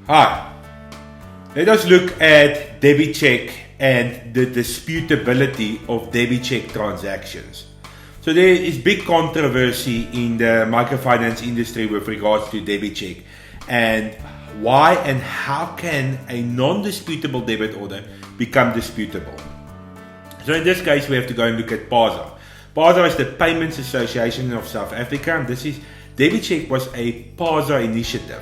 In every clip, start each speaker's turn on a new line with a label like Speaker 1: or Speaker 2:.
Speaker 1: Hi, let us look at DebiCheck and the disputability of DebiCheck transactions. So there is big controversy in the microfinance industry with regards to DebiCheck and why and how can a non-disputable debit order become disputable. So in this case we have to go and look at PASA. PASA is the Payments Association of South Africa, and DebiCheck was a PASA initiative.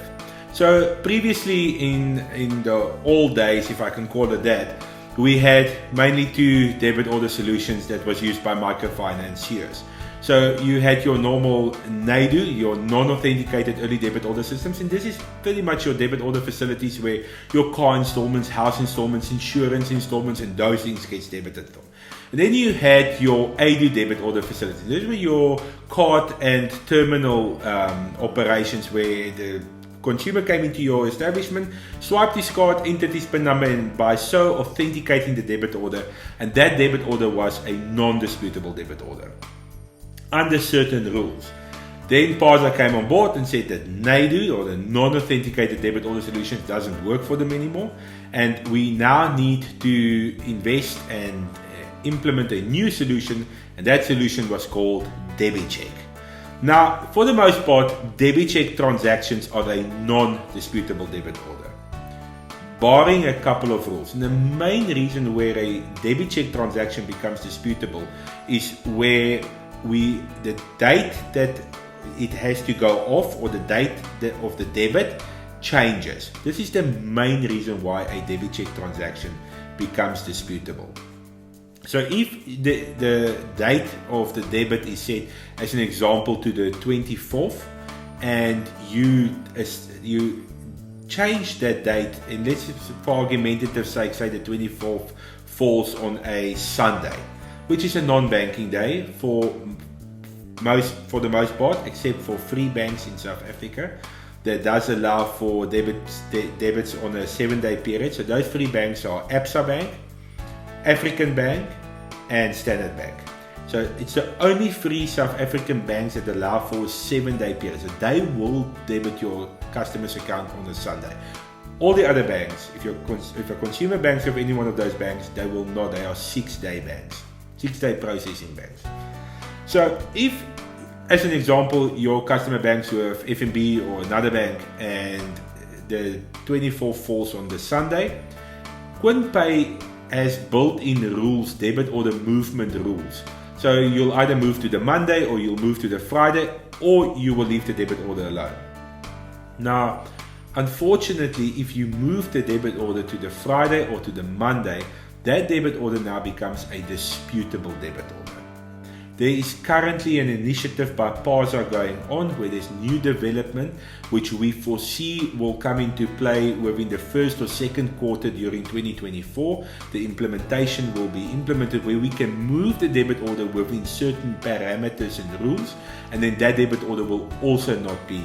Speaker 1: So previously in the old days, if I can call it that, we had mainly two debit order solutions that was used by microfinanciers. So you had your normal NAIDU, your non-authenticated early debit order systems, and this is pretty much your debit order facilities where your car installments, house installments, insurance installments, and those things gets debited from. And then you had your ADU debit order facilities. These were your card and terminal operations where the consumer came into your establishment, swiped his card, entered his PIN number, and by so authenticating the debit order, and that debit order was a non-disputable debit order under certain rules. Then PASA came on board and said that NAIDU, or the non-authenticated debit order solution, doesn't work for them anymore, and we now need to invest and implement a new solution, and that solution was called DebiCheck. Now, for the most part, DebiCheck transactions are a non-disputable debit order, barring a couple of rules. And the main reason where a DebiCheck transaction becomes disputable is where the date that it has to go off, or the date of the debit, changes. This is the main reason why a DebiCheck transaction becomes disputable. So if the date of the debit is set, as an example, to the 24th, and you change that date, and let's, for argumentative sake, say the 24th falls on a Sunday, which is a non-banking day for the most part, except for 3 banks in South Africa that does allow for debits on a 7-day period. So those 3 banks are Absa Bank, African Bank, and Standard Bank. So it's the only 3 South African banks that allow for a 7-day period. So they will debit your customer's account on a Sunday. All the other banks, if a consumer banks of any one of those banks, they will not. They are 6-day banks, 6-day processing banks. So if, as an example, your customer banks with FNB or another bank, and the 24th falls on the Sunday, Quinn Pay has built-in rules, debit order movement rules. So you'll either move to the Monday, or you'll move to the Friday, or you will leave the debit order alone. Now, unfortunately, if you move the debit order to the Friday or to the Monday, that debit order now becomes a disputable debit order. There is currently an initiative by PASA going on where there's new development which we foresee will come into play within the first or second quarter during 2024. The implementation will be implemented where we can move the debit order within certain parameters and rules, and then that debit order will also not be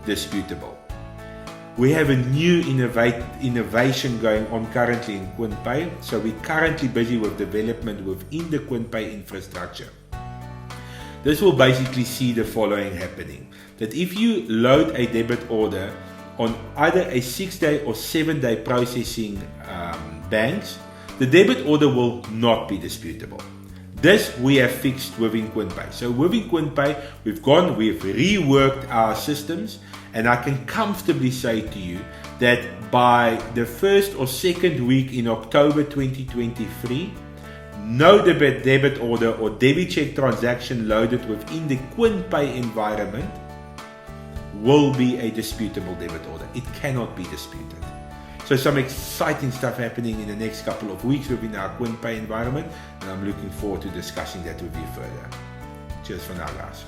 Speaker 1: disputable. We have a new innovation going on currently in Quinn Pay, so we're currently busy with development within the Quinn Pay infrastructure. This will basically see the following happening: that if you load a debit order on either a 6-day or 7-day processing banks, the debit order will not be disputable. This we have fixed within Quinn Pay. So within Quinn Pay, we've reworked our systems, and I can comfortably say to you that by the first or second week in October 2023, no debit order or DebiCheck transaction loaded within the Quinn Pay environment will be a disputable debit order. It cannot be disputed. So some exciting stuff happening in the next couple of weeks within our Quinn Pay environment, and I'm looking forward to discussing that with you further. Cheers for now, guys.